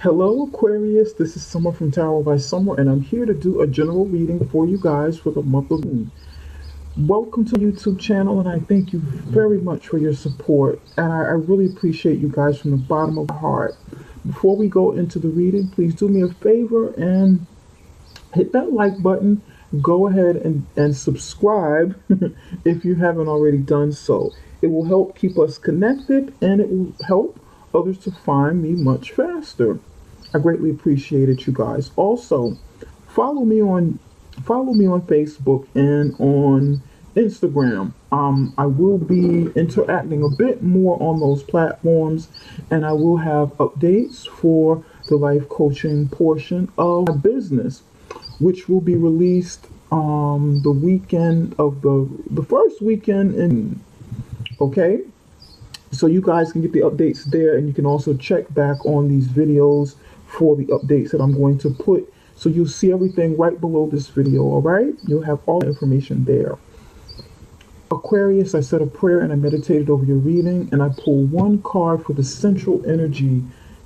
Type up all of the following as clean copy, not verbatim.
Hello, Aquarius. This is Summer from Tarot by Summer, and I'm here to do a general reading for you guys for the month of June. Welcome to the YouTube channel, and I thank you very much for your support. And I really appreciate you guys from the bottom of my heart. Before we go into the reading, please do me a favor and hit that like button. Go ahead and subscribe if you haven't already done so. It will help keep us connected, and it will help others to find me much faster. I greatly appreciate it, you guys. Also, follow me on Facebook and on Instagram. I will be interacting a bit more on those platforms, and I will have updates for the life coaching portion of my business, which will be released the weekend of the first weekend in. Okay. So you guys can get the updates there, and you can also check back on these videos for the updates that I'm going to put. So you'll see everything right below this video, all right? You'll have all the information there. Aquarius, I said a prayer and I meditated over your reading, and I pulled one card for the central energy.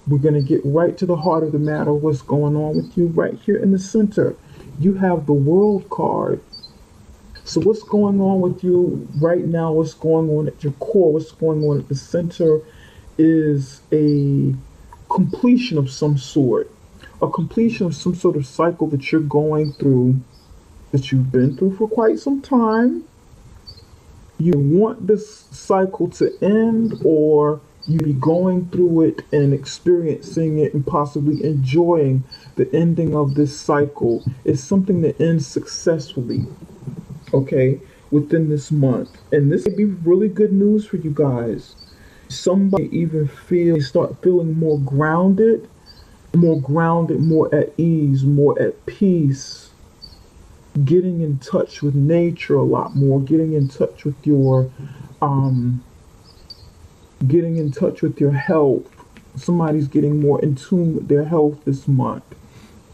We're going to get right to the heart of the matter, what's going on with you right here in the center. You have the World card. So what's going on with you right now, what's going on at your core, what's going on at the center is a completion of some sort. A completion of some sort of cycle that you're going through, that you've been through for quite some time. You want this cycle to end, or you be going through it and experiencing it and possibly enjoying the ending of this cycle. It's something that ends successfully. Okay, within this month, and this would be really good news for you guys. Somebody even start feeling more grounded, more at ease, more at peace, getting in touch with nature a lot more, getting in touch with your health. Somebody's getting more in tune with their health this month,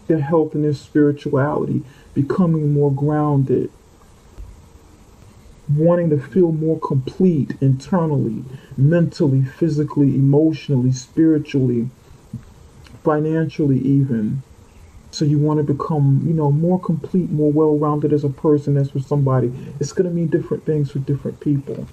their health and their spirituality, becoming more grounded, wanting to feel more complete internally, mentally, physically, emotionally, spiritually, financially even. So you want to become, more complete, more well-rounded as a person, as for somebody. It's going to mean different things for different people.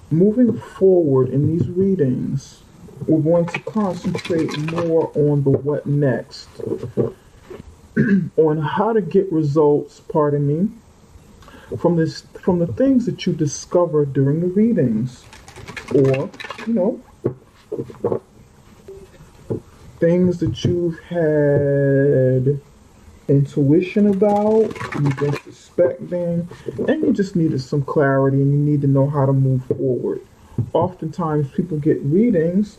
Moving forward in these readings, we're going to concentrate more on the what next, on how to get results, from the things that you discover during the readings, or, things that you've had intuition about, you've been suspecting, and you just needed some clarity and you need to know how to move forward. Oftentimes people get readings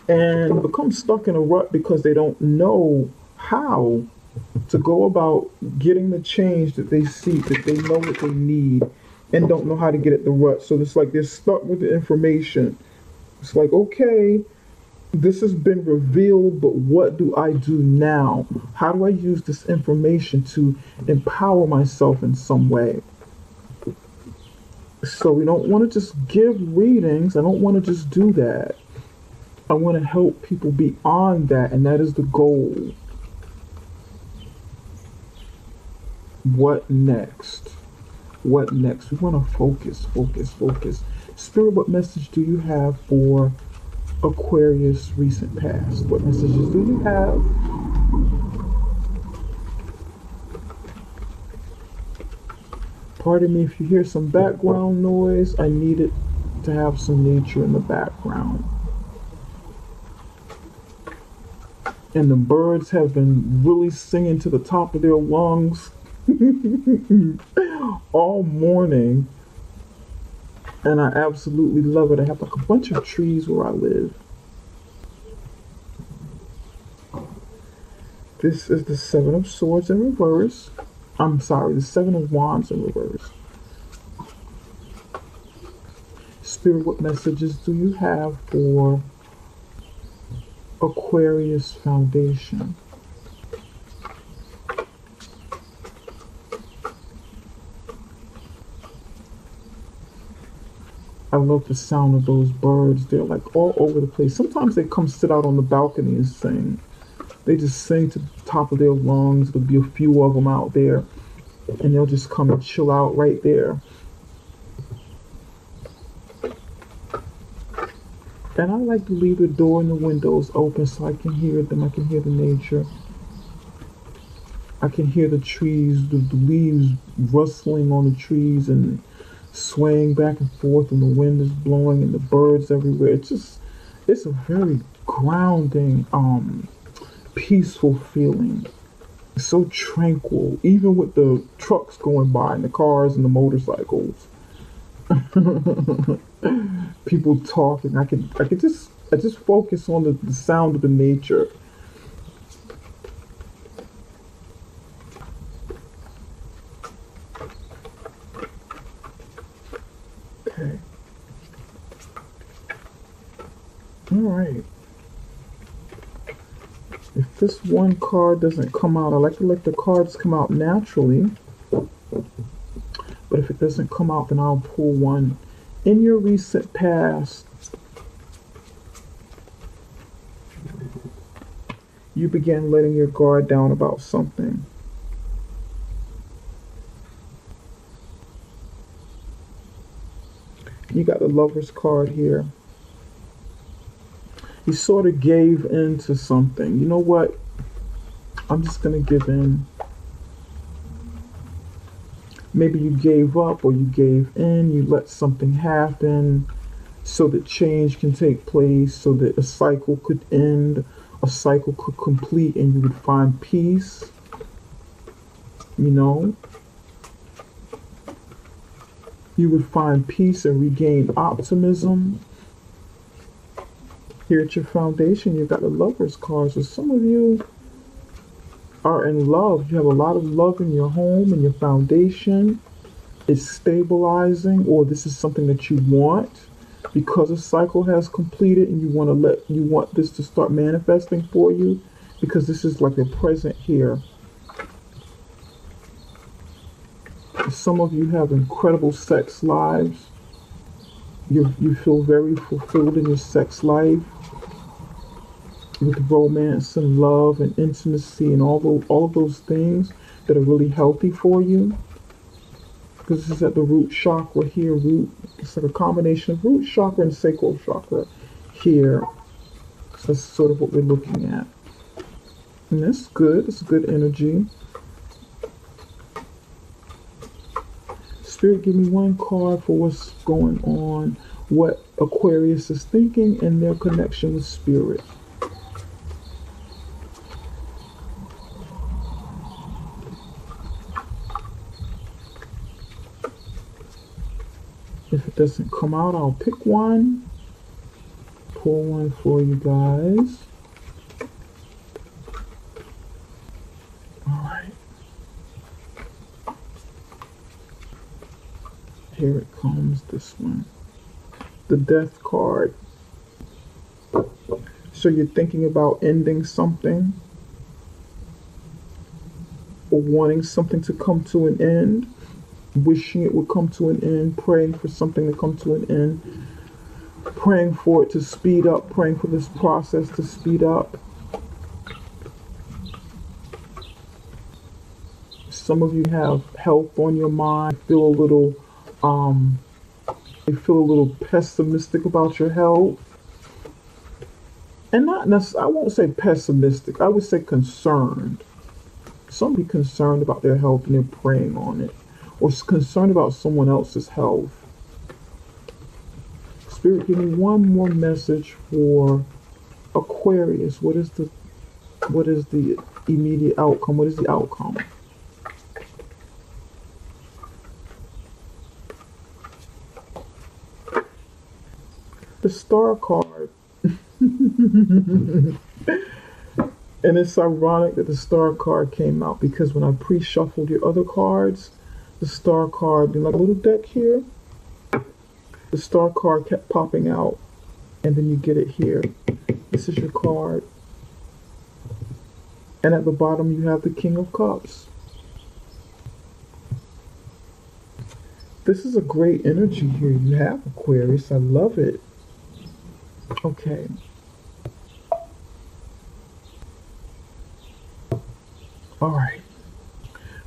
and become stuck in a rut because they don't know how to go about getting the change that they seek, that they know what they need, and don't know how to get at the rut. So it's like they're stuck with the information. It's like, okay, this has been revealed, but what do I do now? How do I use this information to empower myself in some way? So we don't want to just give readings. I don't want to just do that. I want to help people beyond that, and that is the goal. What next? What next? We want to focus. Spirit, what message do you have for Aquarius recent past? What messages do you have? Pardon me if you hear some background noise. I needed to have some nature in the background. And the birds have been really singing to the top of their lungs all morning. And I absolutely love it. I have like a bunch of trees where I live. This is the Seven of Swords in reverse. I'm sorry, the Seven of Wands in reverse. Spirit, what messages do you have for Aquarius foundation? I love the sound of those birds. They're like all over the place. Sometimes they come sit out on the balcony and sing. They just sing to the top of their lungs. There'll be a few of them out there, and they'll just come and chill out right there. And I like to leave the door and the windows open so I can hear them. I can hear the nature. I can hear the trees, the leaves rustling on the trees and swaying back and forth, and the wind is blowing, and the birds everywhere. It's a very grounding, peaceful feeling. It's so tranquil, even with the trucks going by and the cars and the motorcycles. People talking. I just focus on the sound of the nature. Okay. All right. If this one card doesn't come out, I like to let the cards come out naturally. But if it doesn't come out, then I'll pull one. In your recent past, you began letting your guard down about something. You got the Lover's card here. You sort of gave in to something. You know what? I'm just going to give in. Maybe you gave up or you gave in. You let something happen so that change can take place, so that a cycle could end, a cycle could complete, and you would find peace. You know? You would find peace and regain optimism. Here at your foundation, you've got the Lover's card. So some of you are in love. You have a lot of love in your home and your foundation. It's stabilizing, or this is something that you want because a cycle has completed, and you want this to start manifesting for you, because this is like a present here. Some of you have incredible sex lives. You feel very fulfilled in your sex life, with romance and love and intimacy and all of those things that are really healthy for you. Because this is at the root chakra here. It's like a combination of root chakra and sacral chakra here. So that's sort of what we're looking at. And that's good. It's good energy. Spirit, give me one card for what's going on, what Aquarius is thinking, and their connection with spirit. If it doesn't come out, I'll pick one, pull one for you guys. All right. Here it comes, this one. The Death card. So you're thinking about ending something, or wanting something to come to an end. Wishing it would come to an end, praying for something to come to an end, praying for it to speed up, praying for this process to speed up. Some of you have health on your mind, feel a little pessimistic about your health. And not necessarily, I won't say pessimistic, I would say concerned. Some be concerned about their health and they're praying on it, or concerned about someone else's health. Spirit, give me one more message for Aquarius. What is the immediate outcome? What is the outcome? The Star card. And it's ironic that the Star card came out, because when I pre-shuffled your other cards, the Star card, like a little deck here, the Star card kept popping out, and then you get it here. This is your card. And at the bottom you have the King of Cups. This is a great energy here you have, Aquarius. I love it. Okay. All right.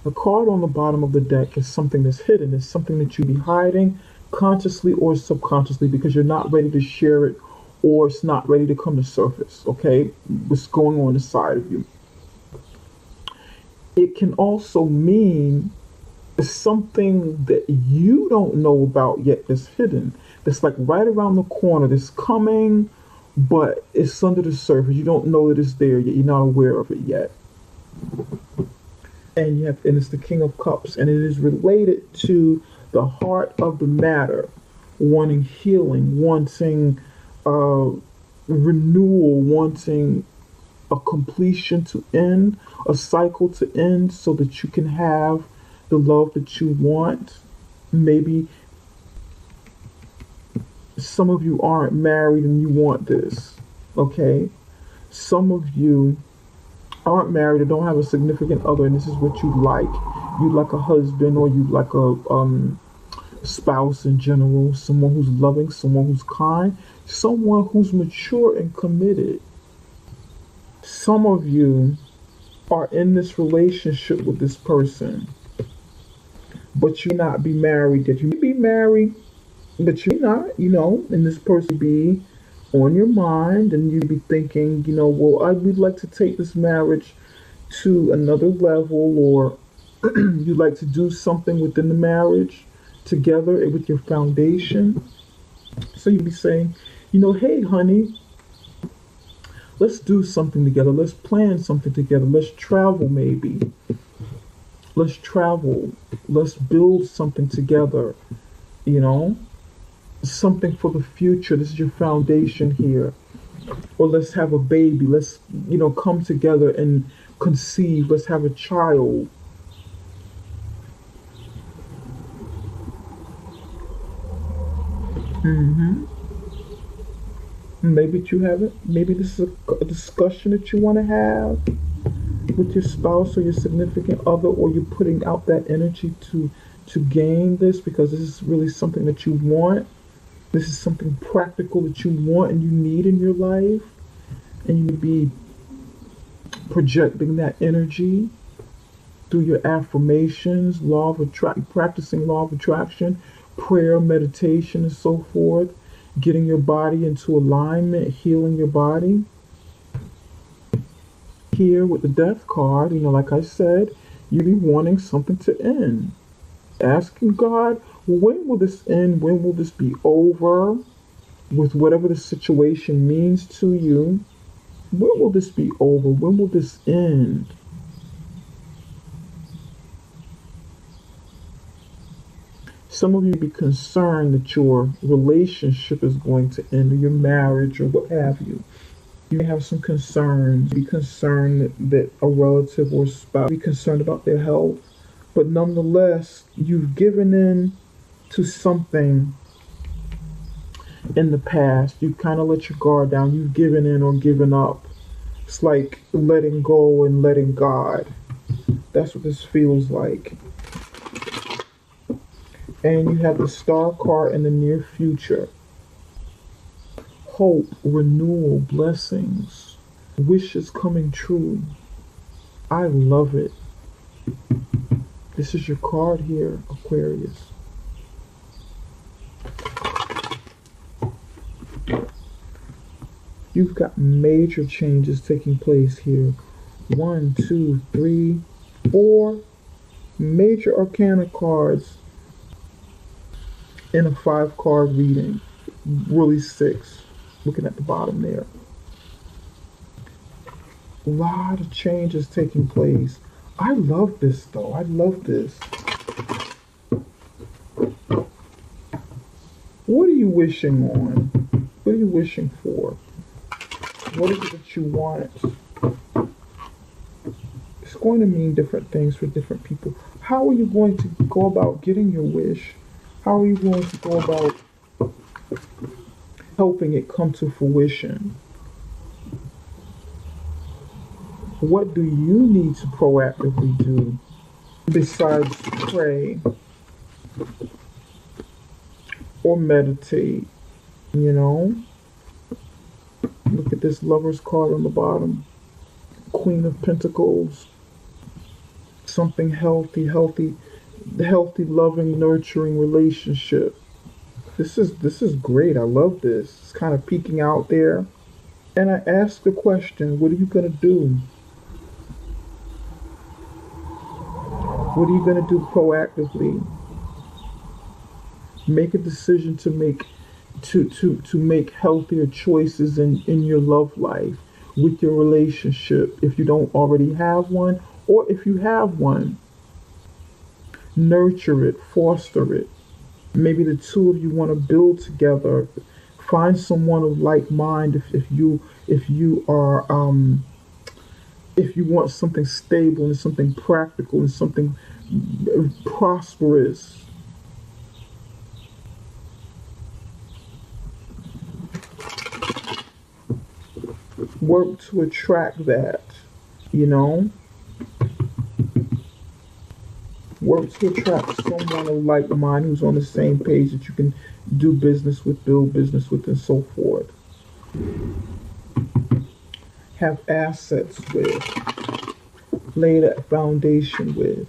The card on the bottom of the deck is something that's hidden. It's something that you be hiding consciously or subconsciously because you're not ready to share it or it's not ready to come to surface, okay? What's going on inside of you. It can also mean something that you don't know about yet that's hidden. That's like right around the corner, that's coming, but it's under the surface. You don't know that it's there yet. You're not aware of it yet. And it's the King of Cups, and it is related to the heart of the matter, wanting healing, wanting renewal, wanting a completion to end, a cycle to end, so that you can have the love that you want. Maybe some of you aren't married and you want this, okay? Some of you aren't married or don't have a significant other and this is what you like. You like a husband or you like a spouse in general, someone who's loving, someone who's kind, someone who's mature and committed. Some of you are in this relationship with this person, but you not be married yet. You may be married, but you're not, and this person be on your mind and you'd be thinking, well, I would like to take this marriage to another level, or you'd like to do something within the marriage together with your foundation. So you'd be saying, hey, honey, let's do something together. Let's plan something together. Let's travel maybe. Let's travel. Let's build something together, something for the future. This is your foundation here. Or let's have a baby. Let's, come together and conceive. Let's have a child. Maybe you haven't. Maybe this is a discussion that you want to have with your spouse or your significant other, or you're putting out that energy to gain this because this is really something that you want. This is something practical that you want and you need in your life, and you be projecting that energy through your affirmations, practicing law of attraction, prayer, meditation, and so forth, getting your body into alignment, healing your body. Here with the Death card, like I said, you be wanting something to end. Asking God, when will this end? When will this be over? With whatever the situation means to you, when will this be over? When will this end? Some of you be concerned that your relationship is going to end, or your marriage, or what have you. You may have some concerns. Be concerned that a relative or spouse be concerned about their health. But nonetheless, you've given in to something in the past. You kind of let your guard down. You've given in or given up. It's like letting go and letting God. That's what this feels like. And you have the Star card in the near future. Hope, renewal, blessings, wishes coming true. I love it. This is your card here, Aquarius. You've got major changes taking place here. 1, 2, 3, 4 major arcana cards in a 5-card reading. Really 6. Looking at the bottom there. A lot of changes taking place. I love this though. I love this. What are you wishing on? What are you wishing for? What is it that you want? It's going to mean different things for different people. How are you going to go about getting your wish? How are you going to go about helping it come to fruition? What do you need to proactively do besides pray? or meditate, you know. Look at this Lover's card on the bottom. Queen of Pentacles. Something healthy, loving, nurturing relationship. This is great. I love this. It's kind of peeking out there. And I ask the question, what are you going to do? What are you going to do proactively? Make a decision to make healthier choices in your love life, with your relationship, if you don't already have one, or if you have one. Nurture it, foster it. Maybe the two of you want to build together. Find someone of like mind if you want something stable and something practical and something prosperous. Work to attract that, you know. Work to attract someone of like mind who's on the same page that you can do business with, build business with, and so forth. Have assets with. Lay that foundation with.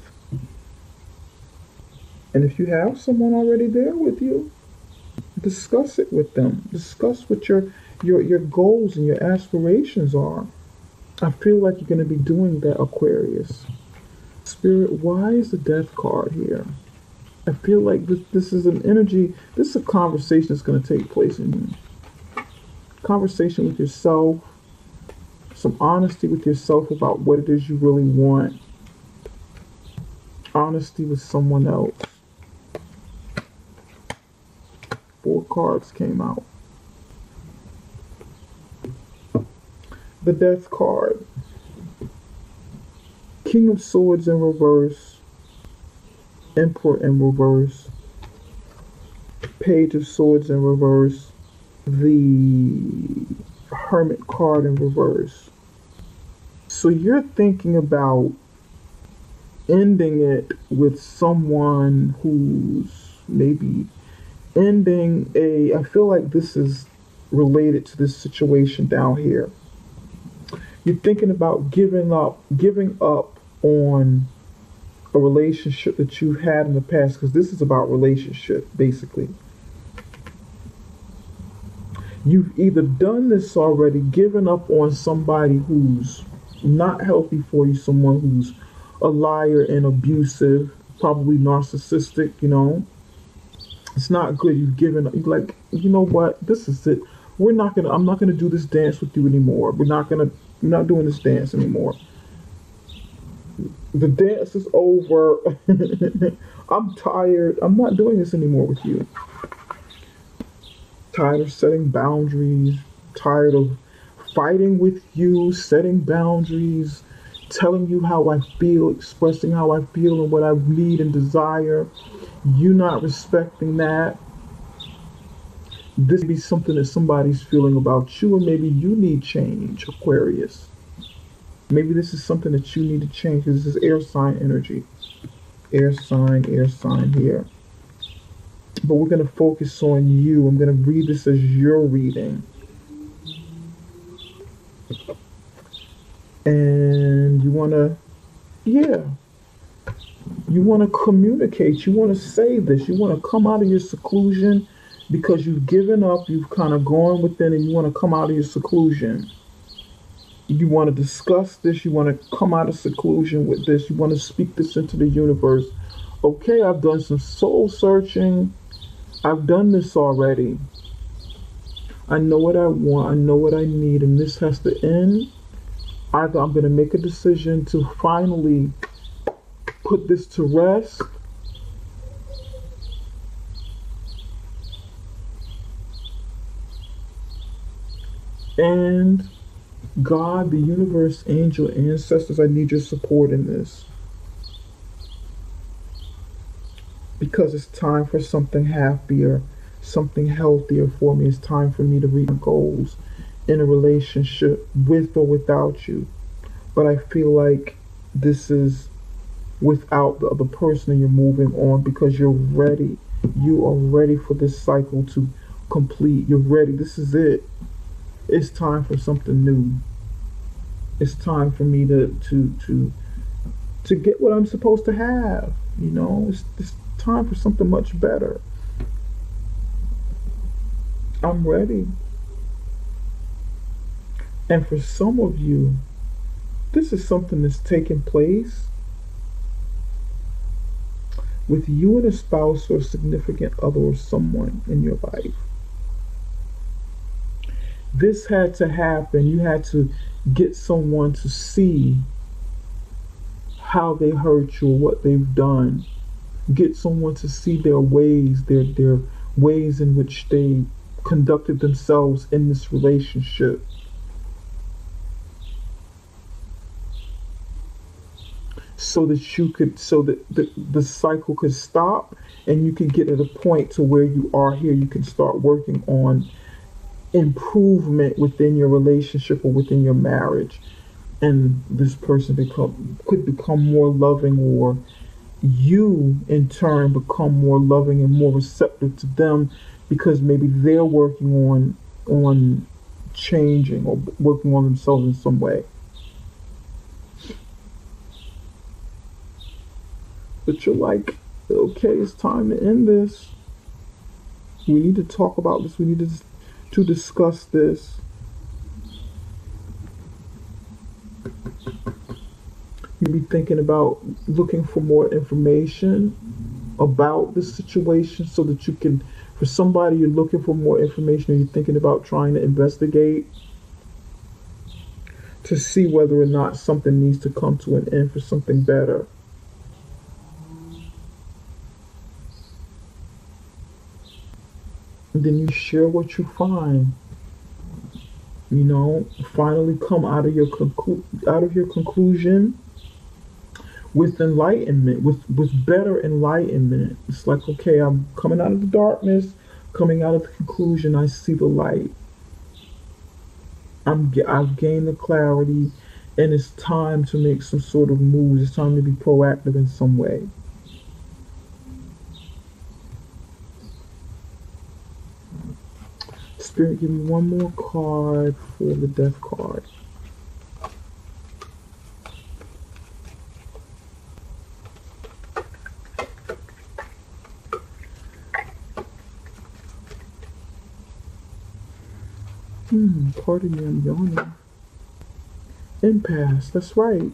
And if you have someone already there with you, discuss it with them. Discuss what your goals and your aspirations are. I feel like you're going to be doing that, Aquarius. Spirit, why is the Death card here? I feel like this is an energy, this is a conversation that's going to take place in you. Conversation with yourself, some honesty with yourself about what it is you really want. Honesty with someone else. 4 cards came out. The Death card. King of Swords in reverse. Emperor in reverse. Page of Swords in reverse. The Hermit card in reverse. So you're thinking about ending it with someone who's maybe ending I feel like this is related to this situation down here. You're thinking about giving up on a relationship that you've had in the past, because this is about relationship, basically. You've either done this already, given up on somebody who's not healthy for you, someone who's a liar and abusive, probably narcissistic, you know. It's not good. You've given up. You're like, you know what? This is it. I'm not gonna do this dance with you anymore. I'm not doing this dance anymore. The dance is over. I'm tired. I'm not doing this anymore with you. Tired of setting boundaries. Tired of fighting with you, setting boundaries, telling you how I feel, expressing how I feel and what I need and desire. You not respecting that. This may be something that somebody's feeling about you, or maybe you need change, Aquarius. Maybe this is something that you need to change. This is air sign energy. Air sign here. But we're going to focus on you. I'm going to read this as your reading. And you want to, you want to communicate. You want to say this. You want to come out of your seclusion because you've given up. You've kind of gone within and you want to come out of your seclusion. You want to discuss this. You want to come out of seclusion with this. You want to speak this into the universe. Okay, I've done some soul searching. I've done this already. I know what I want. I know what I need. And this has to end. Either I'm going to make a decision to finally put this to rest, and God, the universe, angel, ancestors, I need your support in this. Because it's time for something happier, something healthier for me. It's time for me to reach my goals in a relationship with or without you. But I feel like this is without the other person and you're moving on because you're ready. You are ready for this cycle to complete. You're ready. This is it. It's time for something new. It's time for me to get what I'm supposed to have. You know, it's time for something much better. I'm ready. And for some of you, this is something that's taking place with you and a spouse or a significant other or someone in your life. This had to happen. You had to get someone to see how they hurt you or what they've done. Get someone to see their ways, their ways in which they conducted themselves in this relationship. So that you could, so that the cycle could stop and you can get at a point to where you are here. You can start working on improvement within your relationship or within your marriage, and this person could become more loving, or you in turn become more loving and more receptive to them, because maybe they're working on changing or working on themselves in some way. But you're like, okay, it's time to end this. We need to talk about this. We need to discuss this. You be thinking about looking for more information about the situation, so that you can, for somebody you're looking for more information, or you're thinking about trying to investigate to see whether or not something needs to come to an end for something better. And then you share what you find. You know, finally come out of your conclusion with enlightenment, with better enlightenment. It's like, okay, I'm coming out of the darkness, coming out of the conclusion. I see the light. I've gained the clarity, and it's time to make some sort of moves. It's time to be proactive in some way. Spirit, give me one more card for the Death card. Pardon me, I'm yawning. Impasse, that's right.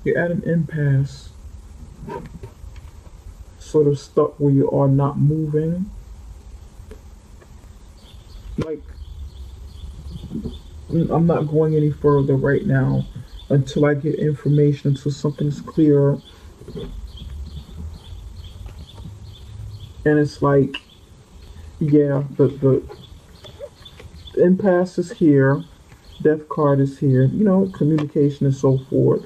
You're at an impasse, sort of stuck where you are, not moving. Like, I'm not going any further right now until I get information, until something's clearer. And it's like, yeah, the impasse is here, Death card is here, you know, communication and so forth.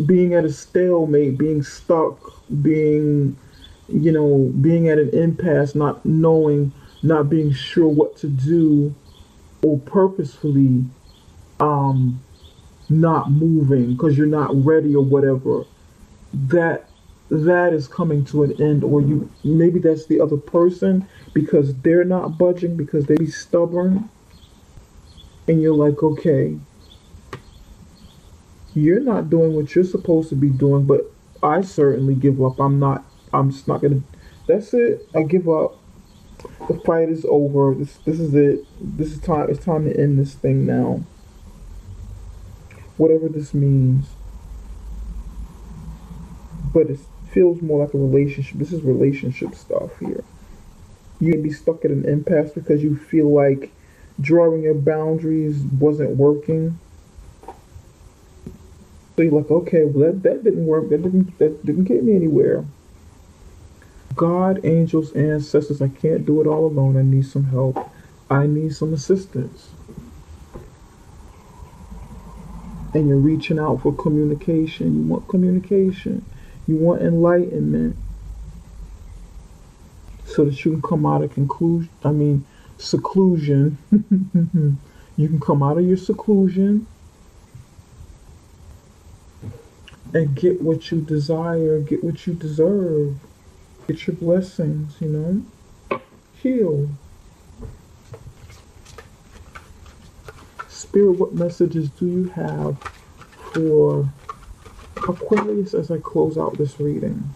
Being at a stalemate, being stuck, being at an impasse, not knowing, not being sure what to do, or purposefully not moving because you're not ready or whatever. That is coming to an end, or maybe that's the other person, because they're not budging, because they be stubborn, and you're like, okay, you're not doing what you're supposed to be doing, but I certainly give up. I'm just not gonna. That's it. I give up. The fight is over. This is it. This is time. It's time to end this thing now. Whatever this means. But it feels more like a relationship. This is relationship stuff here. You can be stuck at an impasse because you feel like drawing your boundaries wasn't working. So you're like, okay, well that didn't work. That didn't get me anywhere. God, angels, ancestors, I can't do it all alone. I need some help. I need some assistance. And you're reaching out for communication. You want communication. You want enlightenment. So that you can come out of conclusion. seclusion. You can come out of your seclusion and get what you desire, get what you deserve, get your blessings, heal. Spirit, what messages do you have for Aquarius as I close out this reading?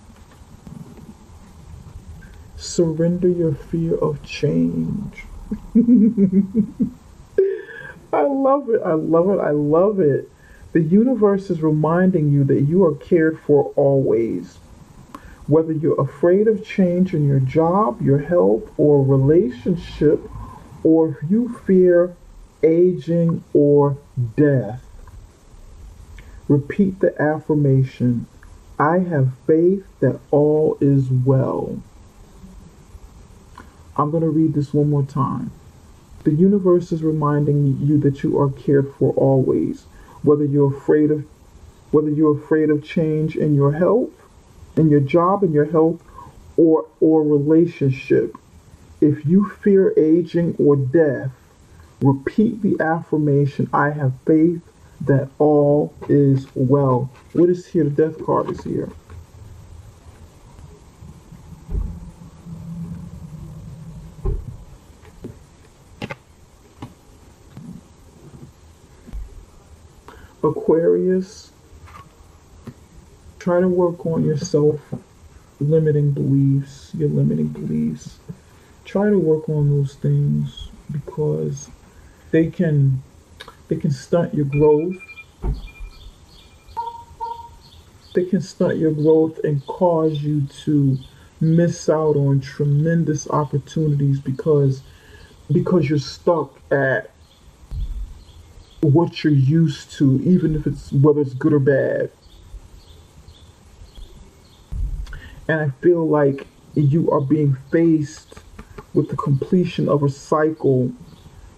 Surrender your fear of change. I love it. I love it. I love it. The universe is reminding you that you are cared for always. Whether you're afraid of change in your job, your health, or relationship, or if you fear aging or death, repeat the affirmation, I have faith that all is well. I'm going to read this one more time. The universe is reminding you that you are cared for always. Whether you're afraid of change in your health, in your job, in your health, or relationship. If you fear aging or death, repeat the affirmation, I have faith that all is well. What is here? The death card is here. Aquarius, try to work on your limiting beliefs, your limiting beliefs. Try to work on those things because they can stunt your growth. They can stunt your growth and cause you to miss out on tremendous opportunities because you're stuck at what you're used to, even if whether it's good or bad. And I feel like you are being faced with the completion of a cycle.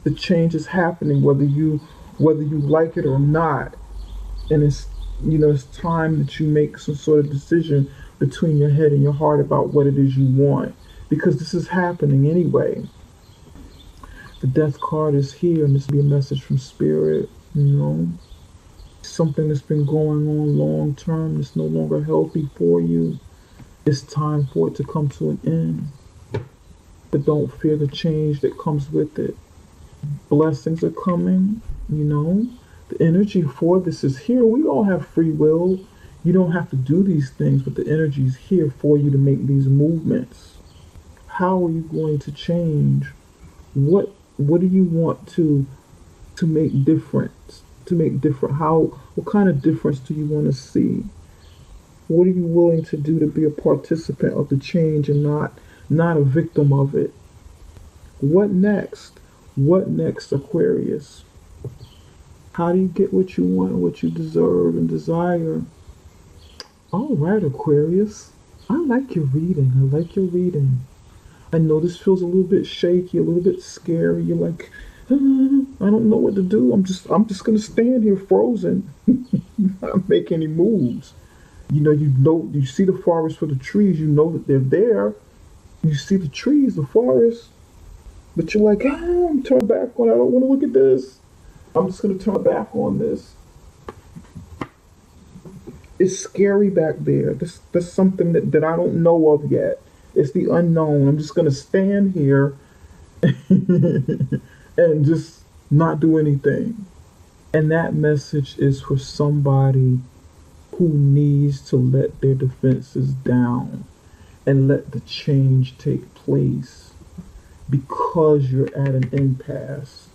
The change is happening whether you like it or not. And it's time that you make some sort of decision between your head and your heart about what it is you want. Because this is happening anyway. The death card is here, and this will be a message from Spirit, Something that's been going on long term that's no longer healthy for you. It's time for it to come to an end. But don't fear the change that comes with it. Blessings are coming, The energy for this is here. We all have free will. You don't have to do these things, but the energy is here for you to make these movements. How are you going to change? What do you want to make different? What kind of difference do you want to see? What are you willing to do to be a participant of the change and not a victim of it? What next? What next, Aquarius? How do you get what you want, what you deserve and desire? All right, Aquarius. I like your reading. I know this feels a little bit shaky, a little bit scary. You're like, I don't know what to do. I'm just gonna stand here frozen, not make any moves. You see the forest for the trees. You know that they're there. You see the trees, the forest, but you're like, I'm turning back on. I don't want to look at this. I'm just gonna turn back on this. It's scary back there. That's something that I don't know of yet. It's the unknown. I'm just gonna stand here and just not do anything. And that message is for somebody who needs to let their defenses down and let the change take place because you're at an impasse.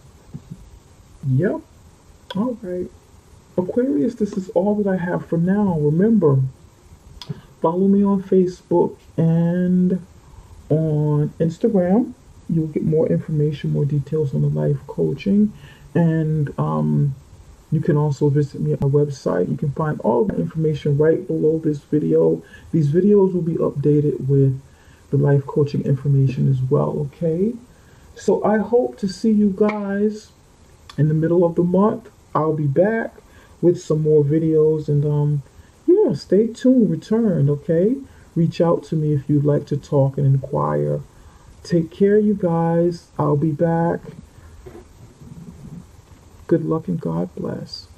Yep. All right. Aquarius, this is all that I have for now. Remember, follow me on Facebook and on Instagram. You'll get more information, more details on the life coaching. And you can also visit me at my website. You can find all the information right below this video. These videos will be updated with the life coaching information as well, okay? So I hope to see you guys in the middle of the month. I'll be back with some more videos, and yeah, stay tuned, return, okay? Reach out to me if you'd like to talk and inquire Take care, you guys. I'll be back. Good luck and God bless.